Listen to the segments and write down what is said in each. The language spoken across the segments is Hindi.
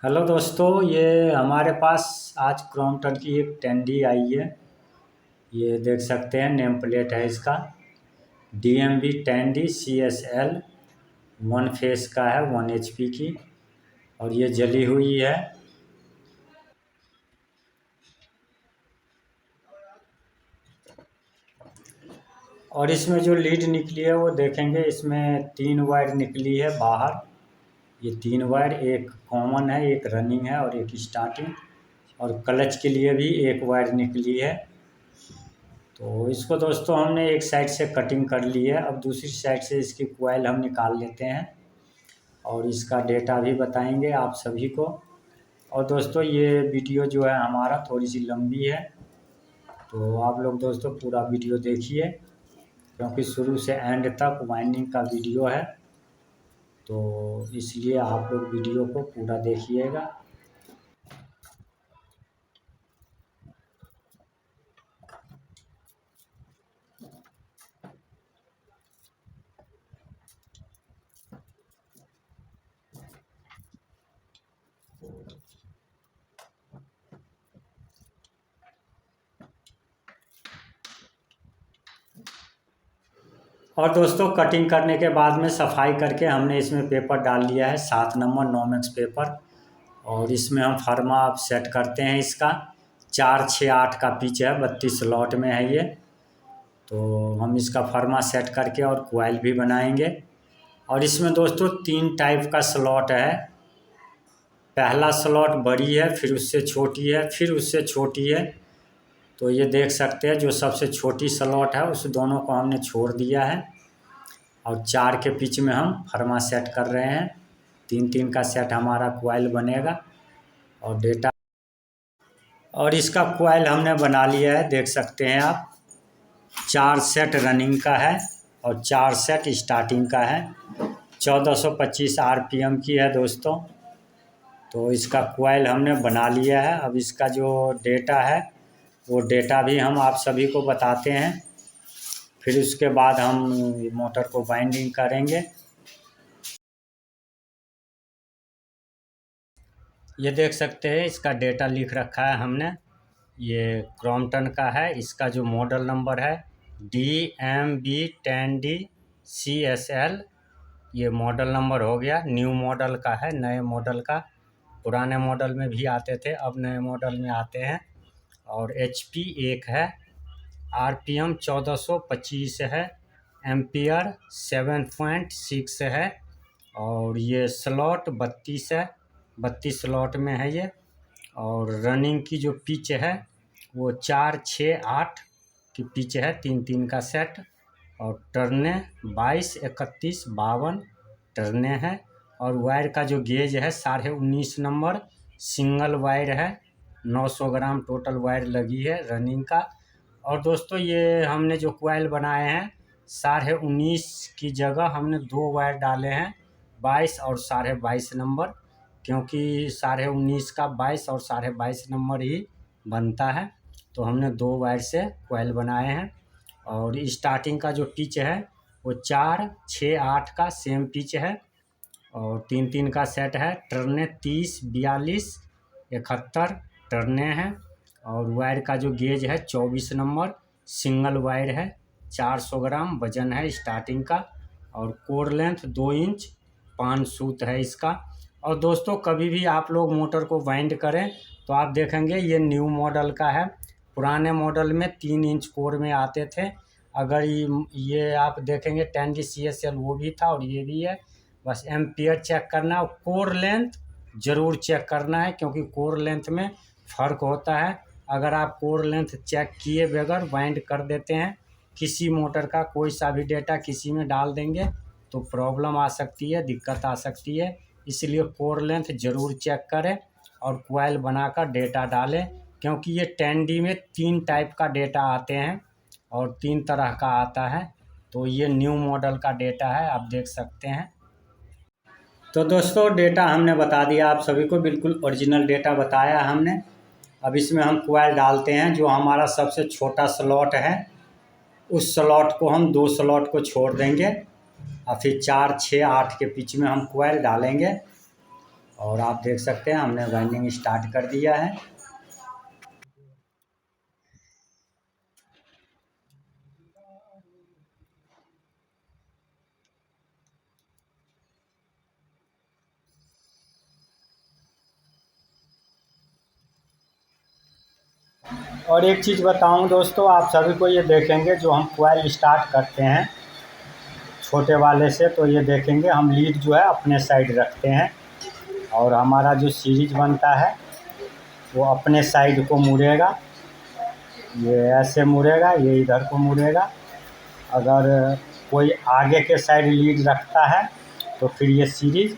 हेलो दोस्तों, ये हमारे पास आज क्रॉम्पटन की एक टेंडी आई है। ये देख सकते हैं, नेम प्लेट है इसका DMB टेंडी CSL 1 फेस का है, 1 HP की। और ये जली हुई है। और इसमें जो लीड निकली है वो देखेंगे, इसमें 3 वायर निकली है बाहर। ये 3 वायर, एक कॉमन है, एक रनिंग है और एक स्टार्टिंग। और क्लच के लिए भी एक वायर निकली है। तो इसको दोस्तों हमने एक साइड से कटिंग कर ली है। अब दूसरी साइड से इसकी कॉइल हम निकाल लेते हैं और इसका डेटा भी बताएंगे आप सभी को। और दोस्तों, ये वीडियो जो है हमारा थोड़ी सी लंबी है, तो आप लोग दोस्तों पूरा वीडियो देखिए, क्योंकि शुरू से एंड तक वाइंडिंग का वीडियो है। तो इसलिए आप लोग वीडियो को पूरा देखिएगा। और दोस्तों, कटिंग करने के बाद में सफाई करके हमने इसमें पेपर डाल लिया है, 7 नंबर नॉमेक्स पेपर। और इसमें हम फर्मा अब सेट करते हैं इसका। 4, 6, 8 का पिच है, 32 स्लॉट में है ये। तो हम इसका फर्मा सेट करके और कॉइल भी बनाएंगे। और इसमें दोस्तों 3 टाइप का स्लॉट है। पहला स्लॉट बड़ी है, फिर उससे छोटी है, फिर उससे छोटी है। तो ये देख सकते हैं, जो सबसे छोटी स्लॉट है उस दोनों को हमने छोड़ दिया है। और 4 के पिच में हम फर्मा सेट कर रहे हैं। 3 3 का सेट हमारा कॉइल बनेगा और डेटा। और इसका कॉइल हमने बना लिया है, देख सकते हैं आप। 4 सेट रनिंग का है और 4 सेट स्टार्टिंग का है। 1425 RPM की है दोस्तों। तो इसका कॉइल हमने बना लिया है। अब इसका जो डेटा है वो डेटा भी हम आप सभी को बताते हैं। फिर उसके बाद हम मोटर को वाइंडिंग करेंगे। ये देख सकते हैं, इसका डेटा लिख रखा है हमने। ये क्रॉम्पटन का है। इसका जो मॉडल नंबर है DMB10D CSL। ये मॉडल नंबर हो गया। न्यू मॉडल का है, नए मॉडल का। पुराने मॉडल में भी आते थे, अब नए मॉडल में आते हैं। और HP 1 है। RPM 1425 है। एम्पियर 7.6 है। और ये स्लॉट 32 है, 32 स्लॉट में है ये। और रनिंग की जो पिच है वो 4, 6, 8 की पिच है, 3 3 का सेट। और टर्ने 22, 31, 52 टर्ने हैं। और वायर का जो गेज है 19.5 नंबर सिंगल वायर है। 900 ग्राम टोटल वायर लगी है रनिंग का। और दोस्तों, ये हमने जो कॉइल बनाए हैं 19.5 की जगह हमने 2 वायर डाले हैं, 22 और 22.5 नंबर। क्योंकि 19.5 का 22 और 22.5 नंबर ही बनता है। तो हमने 2 वायर से कॉइल बनाए हैं। और स्टार्टिंग का जो पिच है वो 4, 6, 8 का सेम पिच है। और 3 3 का सेट है। टर्ने 30, 42, 71 टर्ने हैं। और वायर का जो गेज है 24 नंबर सिंगल वायर है। 400 ग्राम वजन है स्टार्टिंग का। और कोर लेंथ 2 इंच 5 सूत है इसका। और दोस्तों, कभी भी आप लोग मोटर को वाइंड करें तो आप देखेंगे ये न्यू मॉडल का है। पुराने मॉडल में 3 इंच कोर में आते थे। अगर ये आप देखेंगे 10D CSL वो भी था और ये भी है। बस एम्पियर चेक करना और कोर लेंथ ज़रूर चेक करना है, क्योंकि कोर लेंथ में फ़र्क होता है। अगर आप कोर लेंथ चेक किए बगैर वाइंड कर देते हैं, किसी मोटर का कोई सा भी डेटा किसी में डाल देंगे तो प्रॉब्लम आ सकती है, दिक्कत आ सकती है। इसलिए कोर लेंथ ज़रूर चेक करें और कॉइल बनाकर डेटा डालें। क्योंकि ये 10D में 3 टाइप का डेटा आते हैं और 3 तरह का आता है। तो ये न्यू मॉडल का डेटा है, आप देख सकते हैं। तो दोस्तों, डेटा हमने बता दिया आप सभी को, बिल्कुल ओरिजिनल डेटा बताया हमने। अब इसमें हम कॉइल डालते हैं। जो हमारा सबसे छोटा स्लॉट है उस स्लॉट को हम 2 स्लॉट को छोड़ देंगे और फिर 4, 6, 8 के पिच में हम कॉइल डालेंगे। और आप देख सकते हैं हमने वाइंडिंग स्टार्ट कर दिया है। और एक चीज़ बताऊं दोस्तों, आप सभी को ये देखेंगे जो हम कोयल स्टार्ट करते हैं छोटे वाले से, तो ये देखेंगे हम लीड जो है अपने साइड रखते हैं और हमारा जो सीरीज बनता है वो अपने साइड को मुड़ेगा। ये ऐसे मुड़ेगा, ये इधर को मुड़ेगा। अगर कोई आगे के साइड लीड रखता है तो फिर ये सीरीज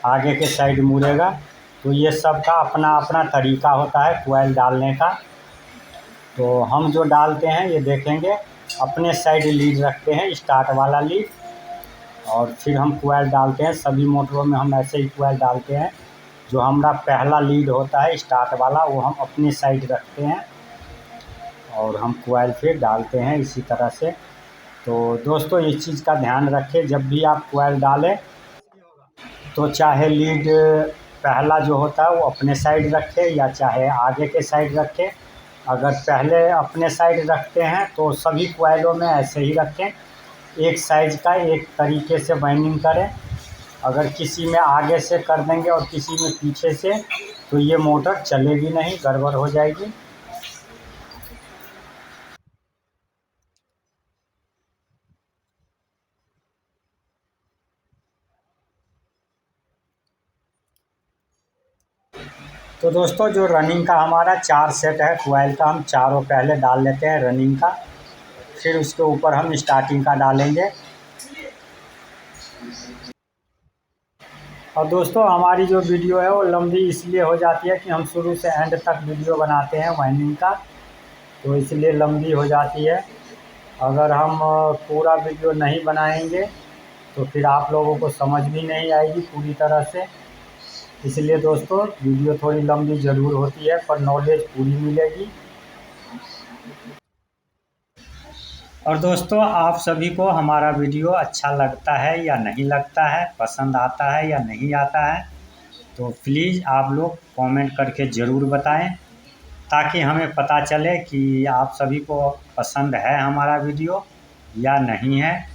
आगे के साइड मुड़ेगा। तो ये सब का अपना अपना तरीका होता है कोयल डालने का। तो हम जो डालते हैं ये देखेंगे अपने साइड लीड रखते हैं, स्टार्ट वाला लीड, और फिर हम कोयल डालते हैं। सभी मोटरों में हम ऐसे ही कोयल डालते हैं। जो हमारा पहला लीड होता है स्टार्ट वाला वो हम अपने साइड रखते हैं और हम कोयल फिर डालते हैं इसी तरह से। तो दोस्तों इस चीज़ का ध्यान रखें, जब भी आप कोयल डालें तो चाहे लीड पहला जो होता है वो अपने साइड रखें या चाहे आगे के साइड रखें। अगर पहले अपने साइड रखते हैं तो सभी कोयलों में ऐसे ही रखें, एक साइज का एक तरीके से वाइंडिंग करें। अगर किसी में आगे से कर देंगे और किसी में पीछे से तो ये मोटर चलेगी नहीं, गड़बड़ हो जाएगी। तो दोस्तों जो रनिंग का हमारा 4 सेट है कोयल का, हम चारों पहले डाल लेते हैं रनिंग का, फिर उसके ऊपर हम स्टार्टिंग का डालेंगे। और दोस्तों हमारी जो वीडियो है वो लंबी इसलिए हो जाती है कि हम शुरू से एंड तक वीडियो बनाते हैं वाइंडिंग का, तो इसलिए लंबी हो जाती है। अगर हम पूरा वीडियो नहीं बनाएंगे तो फिर आप लोगों को समझ भी नहीं आएगी पूरी तरह से। इसलिए दोस्तों वीडियो थोड़ी लंबी ज़रूर होती है पर नॉलेज पूरी मिलेगी। और दोस्तों आप सभी को हमारा वीडियो अच्छा लगता है या नहीं लगता है, पसंद आता है या नहीं आता है, तो प्लीज़ आप लोग कमेंट करके ज़रूर बताएं ताकि हमें पता चले कि आप सभी को पसंद है हमारा वीडियो या नहीं है।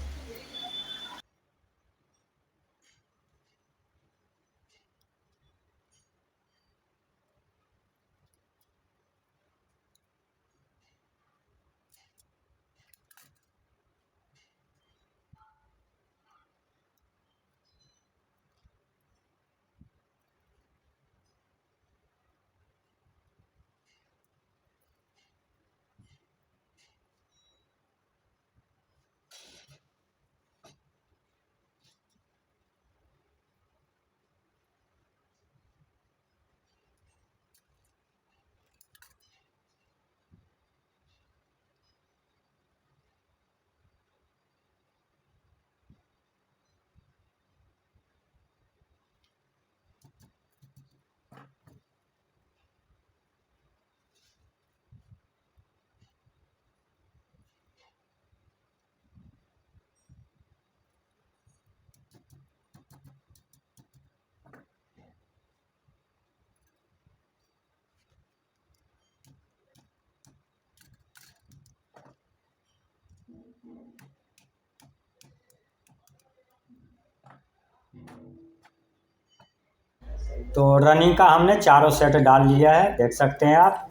तो रनिंग का हमने चारों सेट डाल लिया है, देख सकते हैं आप।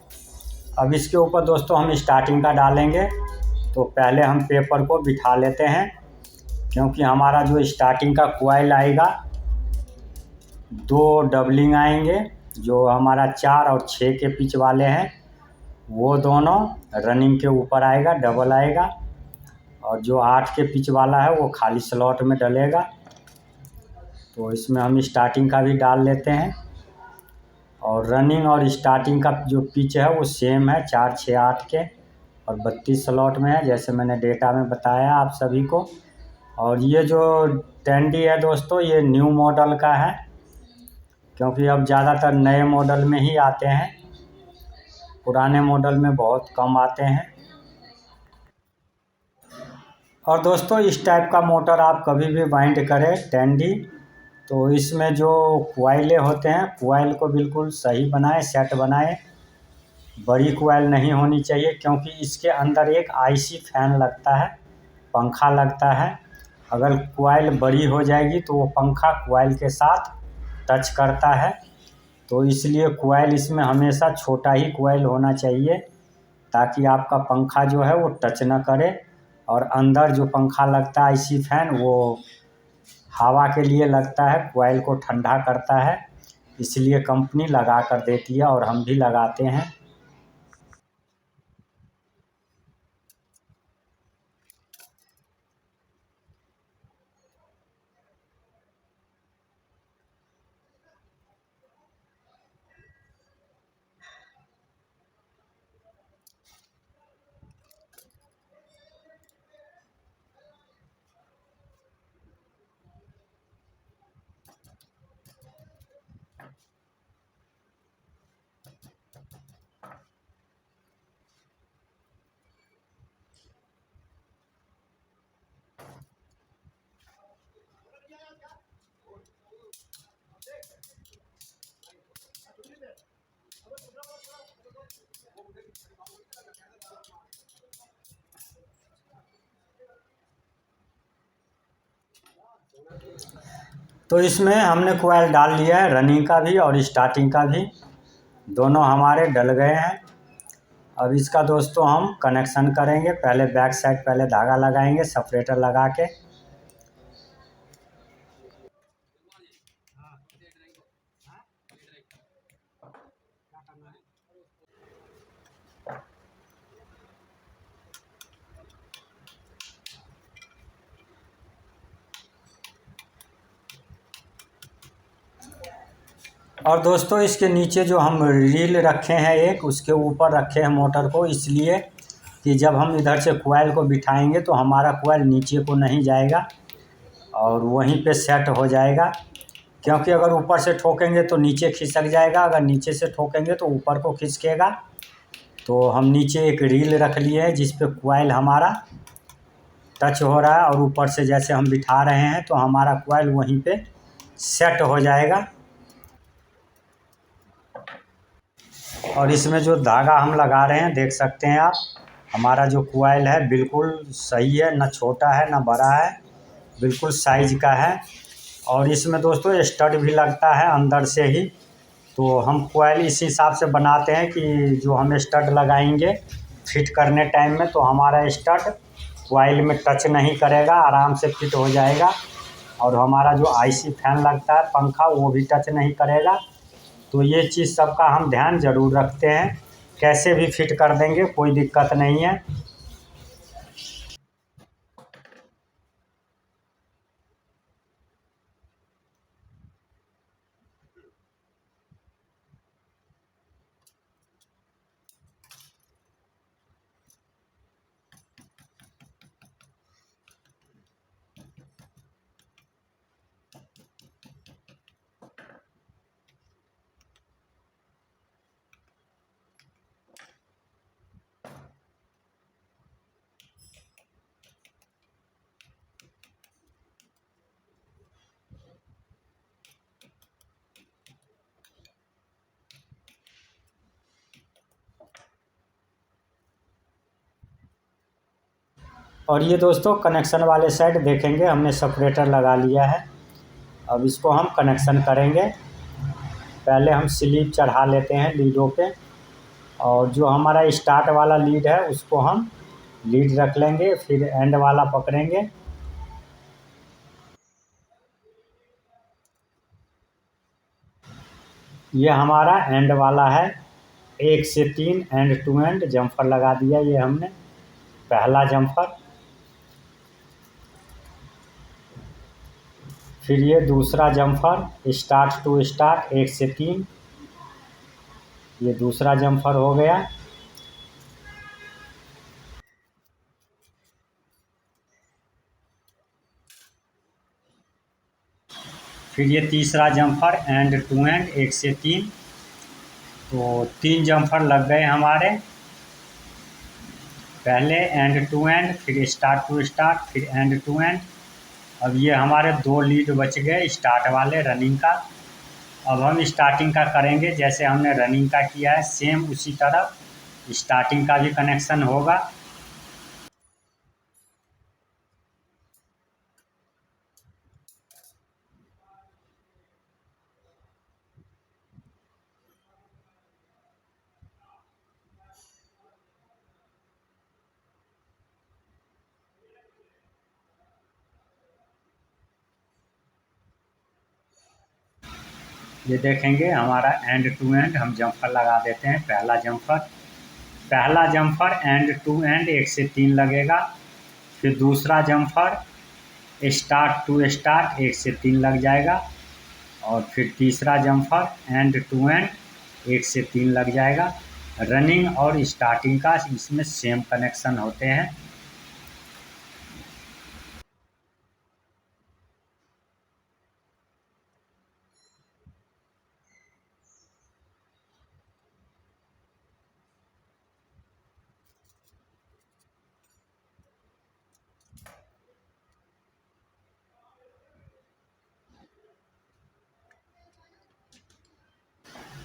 अब इसके ऊपर दोस्तों हम स्टार्टिंग का डालेंगे। तो पहले हम पेपर को बिठा लेते हैं क्योंकि हमारा जो स्टार्टिंग का कोयल आएगा 2 डबलिंग आएंगे, जो हमारा 4 और 6 के पिच वाले हैं वो दोनों रनिंग के ऊपर आएगा, डबल आएगा। और जो 8 के पिच वाला है वो खाली स्लॉट में डलेगा। तो इसमें हम स्टार्टिंग का भी डाल लेते हैं। और रनिंग और स्टार्टिंग का जो पिच है वो सेम है, 4, 6, 8 के और 32 स्लॉट में है, जैसे मैंने डेटा में बताया आप सभी को। और ये जो टेंडी है दोस्तों ये न्यू मॉडल का है क्योंकि अब ज़्यादातर नए मॉडल में ही आते हैं, पुराने मॉडल में बहुत कम आते हैं। और दोस्तों इस टाइप का मोटर आप कभी भी वाइंड करें टेंडी तो इसमें जो कोयले होते हैं, कोयल को बिल्कुल सही बनाएं, सेट बनाएं। बड़ी कोयल नहीं होनी चाहिए, क्योंकि इसके अंदर एक आईसी फैन लगता है, पंखा लगता है। अगर कोयल बड़ी हो जाएगी तो वो पंखा कोयल के साथ टच करता है। तो इसलिए कोयल इसमें हमेशा छोटा ही कोयल होना चाहिए, ताकि आपका पंखा जो है वो टच ना करे। और अंदर जो पंखा लगता है आईसी फैन, वो हवा के लिए लगता है, कोयल को ठंडा करता है। इसलिए कंपनी लगा कर देती है और हम भी लगाते हैं। तो इसमें हमने कोयल डाल लिया है, रनिंग का भी और स्टार्टिंग का भी, दोनों हमारे डल गए हैं। अब इसका दोस्तों हम कनेक्शन करेंगे। पहले बैक साइड पहले धागा लगाएंगे सेपरेटर लगा के। और दोस्तों इसके नीचे जो हम रील रखे हैं एक, उसके ऊपर रखे हैं मोटर को, इसलिए कि जब हम इधर से कोयल को बिठाएंगे तो हमारा कोयल नीचे को नहीं जाएगा और वहीं पे सेट हो जाएगा। क्योंकि अगर ऊपर से ठोकेंगे तो नीचे खिसक जाएगा, अगर नीचे से ठोकेंगे तो ऊपर को खिसकेगा। तो हम नीचे एक रील रख लिए हैं जिस पे कोयल हमारा टच हो रहा है, और ऊपर से जैसे हम बिठा रहे हैं तो हमारा कोयल वहीं पे सेट हो जाएगा। और इसमें जो धागा हम लगा रहे हैं देख सकते हैं आप, हमारा जो कोयल है बिल्कुल सही है, ना छोटा है ना बड़ा है, बिल्कुल साइज का है। और इसमें दोस्तों स्टड भी लगता है अंदर से ही। तो हम कोयल इस हिसाब से बनाते हैं कि जो हम स्टड लगाएंगे फिट करने टाइम में, तो हमारा स्टड कोयल में टच नहीं करेगा, आराम से फिट हो जाएगा। और हमारा जो आईसी फैन लगता है पंखा, वो भी टच नहीं करेगा। तो ये चीज़ सबका हम ध्यान ज़रूर रखते हैं, कैसे भी फिट कर देंगे, कोई दिक्कत नहीं है। और ये दोस्तों कनेक्शन वाले साइड देखेंगे हमने सेपरेटर लगा लिया है। अब इसको हम कनेक्शन करेंगे। पहले हम स्लीप चढ़ा लेते हैं लीडों पे, और जो हमारा स्टार्ट वाला लीड है उसको हम लीड रख लेंगे, फिर एंड वाला पकड़ेंगे। ये हमारा एंड वाला है, 1 से 3 एंड टू एंड जम्फर लगा दिया ये हमने, पहला जम्फर। फिर ये दूसरा जम्फर स्टार्ट टू स्टार्ट 1 से 3, ये दूसरा जम्फर हो गया। फिर ये तीसरा जम्फर एंड टू एंड 1 से 3। तो 3 जम्फर लग गए हमारे, पहले एंड टू एंड, फिर स्टार्ट टू स्टार्ट, फिर एंड टू एंड। अब ये हमारे 2 लीड बच गए स्टार्ट वाले रनिंग का। अब हम स्टार्टिंग का करेंगे, जैसे हमने रनिंग का किया है सेम उसी तरह स्टार्टिंग का भी कनेक्शन होगा। ये देखेंगे हमारा एंड टू एंड हम जम्पर लगा देते हैं। पहला जम्पर एंड टू एंड 1 से 3 लगेगा। फिर दूसरा जम्पर स्टार्ट टू स्टार्ट 1 से 3 लग जाएगा। और फिर तीसरा जम्पर एंड टू एंड 1 से 3 लग जाएगा। रनिंग और स्टार्टिंग का इसमें सेम कनेक्शन होते हैं।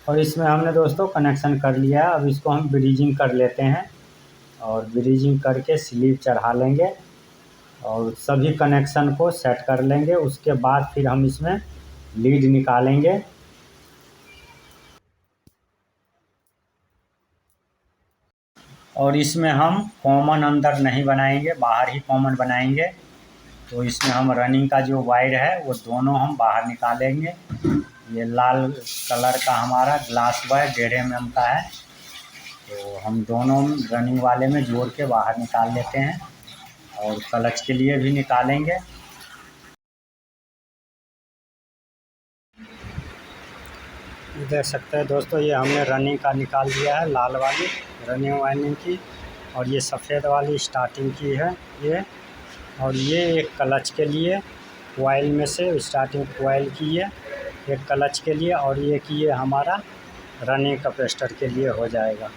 और इसमें हमने दोस्तों कनेक्शन कर लिया है। अब इसको हम ब्रीजिंग कर लेते हैं और ब्रीजिंग करके स्लीव चढ़ा लेंगे और सभी कनेक्शन को सेट कर लेंगे। उसके बाद फिर हम इसमें लीड निकालेंगे। और इसमें हम कॉमन अंदर नहीं बनाएंगे, बाहर ही कॉमन बनाएंगे। तो इसमें हम रनिंग का जो वायर है वो दोनों हम बाहर निकालेंगे। ये लाल कलर का हमारा ग्लास वायर 1.5 mm का है, तो हम दोनों रनिंग वाले में जोड़ के बाहर निकाल लेते हैं और क्लच के लिए भी निकालेंगे। देख सकते हैं दोस्तों, ये हमने रनिंग का निकाल दिया है, लाल वाली रनिंग वायरिंग की, और ये सफ़ेद वाली स्टार्टिंग की है ये। और ये एक क्लच के लिए कोयल में से स्टार्टिंग कोयल की है एक क्लच के लिए, और ये कि ये हमारा रनिंग कैपेसिटर के लिए हो जाएगा।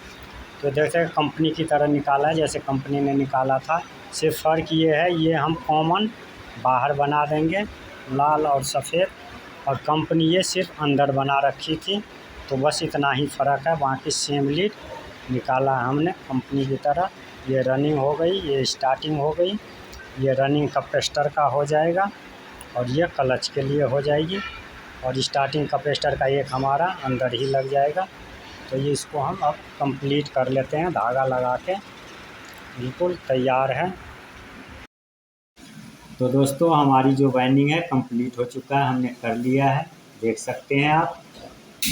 तो जैसे कंपनी की तरह निकाला है, जैसे कंपनी ने निकाला था। सिर्फ फ़र्क ये है, ये हम कॉमन बाहर बना देंगे लाल और सफ़ेद, और कंपनी ये सिर्फ अंदर बना रखी थी। तो बस इतना ही फ़र्क है, बाकी सेम लीड निकाला है हमने कंपनी की तरह। ये रनिंग हो गई, ये स्टार्टिंग हो गई, ये रनिंग कैपेसिटर का हो जाएगा, और ये क्लच के लिए हो जाएगी। और स्टार्टिंग कैपेसिटर का एक हमारा अंदर ही लग जाएगा। तो ये इसको हम अब कंप्लीट कर लेते हैं, धागा लगा के बिल्कुल तैयार है। तो दोस्तों हमारी जो वाइंडिंग है कंप्लीट हो चुका है, हमने कर लिया है, देख सकते हैं आप।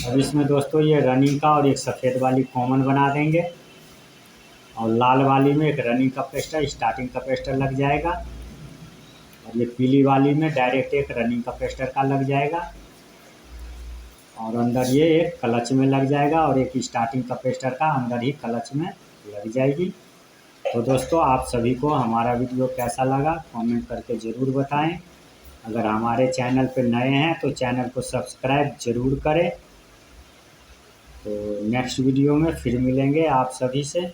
अब इसमें दोस्तों ये रनिंग का और एक सफ़ेद वाली कॉमन बना देंगे, और लाल वाली में एक रनिंग कैपेसिटर स्टार्टिंग कैपेसिटर लग जाएगा, और ये पीली वाली में डायरेक्ट एक रनिंग कैपेसिटर का लग जाएगा, और अंदर ये एक क्लच में लग जाएगा, और एक स्टार्टिंग कैपेसिटर का अंदर ही क्लच में लग जाएगी। तो दोस्तों आप सभी को हमारा वीडियो कैसा लगा कमेंट करके ज़रूर बताएं। अगर हमारे चैनल पर नए हैं तो चैनल को सब्सक्राइब ज़रूर करें। तो नेक्स्ट वीडियो में फिर मिलेंगे आप सभी से।